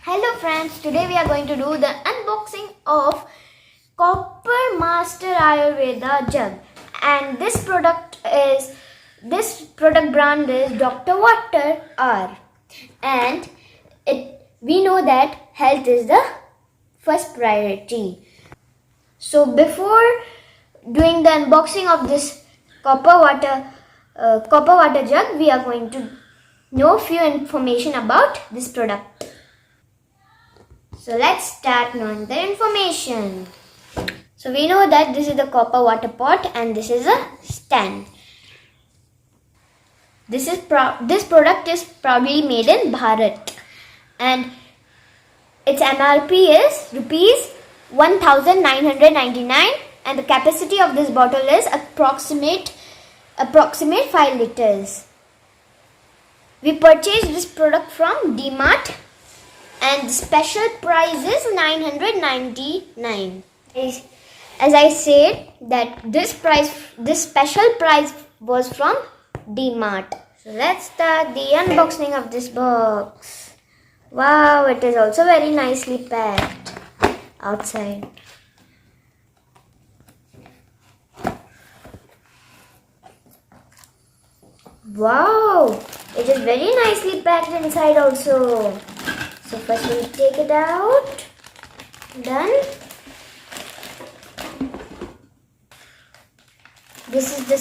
Hello friends, today we are going to do the unboxing of Copper Master Ayurveda Jug, and this product brand is WaterR, and we know that health is the first priority. So before doing the unboxing of this copper water jug, we are going to know few information about this product. So let's start knowing the information. So we know that this is the copper water pot and this is a stand. This product is proudly made in Bharat, and its MRP is rupees 1999, and the capacity of this bottle is approximate 5 liters. We purchased this product from DMart, and the special price is 999. As I said that this special price was from DMart. So let's start the unboxing of this box. Wow, it is also very nicely packed outside. Wow, it is very nicely packed inside also. So first we'll take it out. Done. This is the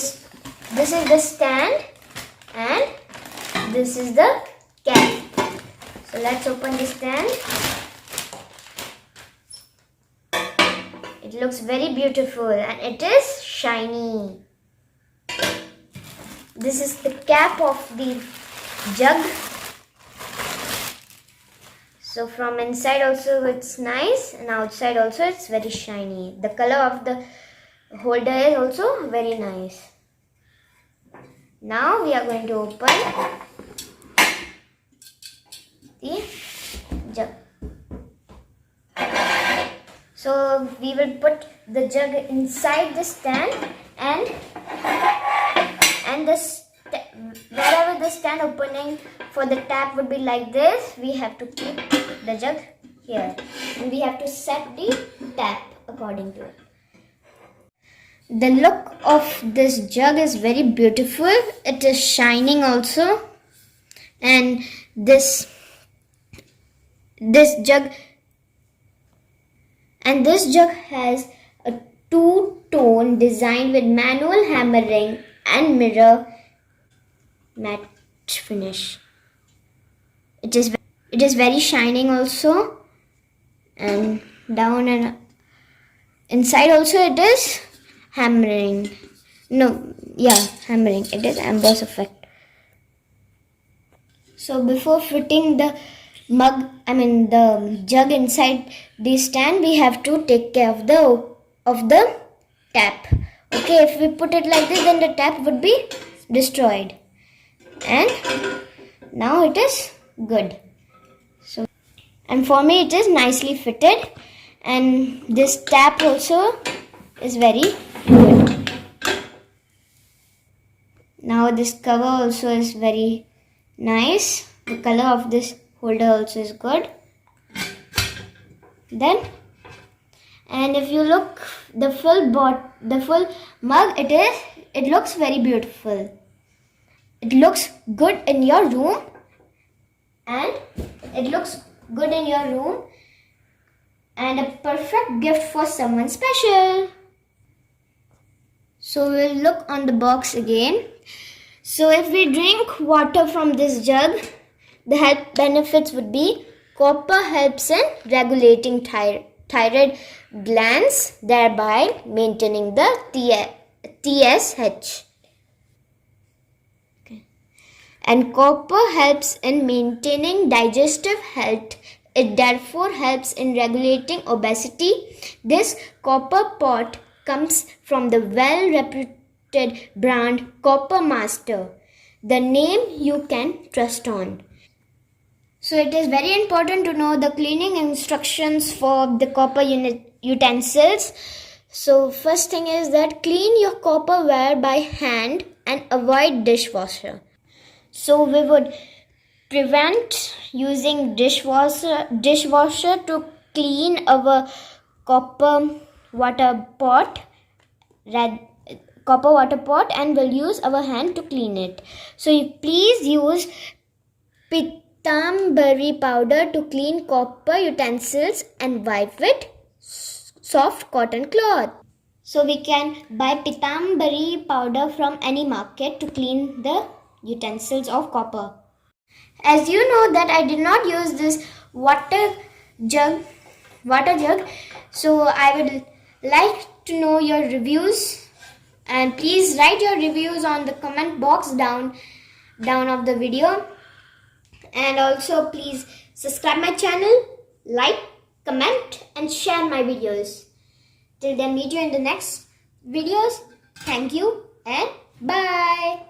stand, and this is the cap. So let's open the stand. It looks very beautiful and it is shiny. This is the cap of the jug. So from inside also it's nice, and outside also it's very shiny. The color of the holder is also very nice. Now we are going to open the jug. So we will put the jug inside the stand, and wherever the stand opening for the tap would be like this, we have to keep the jug here, and we have to set the tap according to it. The look of this jug is very beautiful. It is shining also, and this jug has a two-tone design with manual hammering and mirror matte finish. It is very shining also, and down and inside also it is hammering. Hammering. It is emboss effect. So before fitting the jug inside the stand, we have to take care of the tap. Okay, if we put it like this, then the tap would be destroyed. And now it is good. So, and for me it is nicely fitted, and this tap also is very good. Now this cover also is very nice. The color of this holder also is good. Then, and if you look the full mug, it looks very beautiful. It looks good in your room, and a perfect gift for someone special. So we'll look on the box again. So if we drink water from this jug, the health benefits would be: copper helps in regulating thyroid glands, thereby maintaining the TSH. And copper helps in maintaining digestive health. It therefore helps in regulating obesity. This copper pot comes from the well-reputed brand Copper Master, the name you can trust on. So it is very important to know the cleaning instructions for the copper utensils. So first thing is that clean your copperware by hand and avoid dishwasher. So we would prevent using dishwasher to clean our copper water pot and we'll use our hand to clean it. So please use pitambari powder to clean copper utensils and wipe with soft cotton cloth. So we can buy pitambari powder from any market to clean the utensils of copper. As you know that I did not use this water jug, so I would like to know your reviews, and please write your reviews on the comment box down of the video, and also please subscribe my channel, like, comment and share my videos. Till then, meet you in the next videos. Thank you and bye.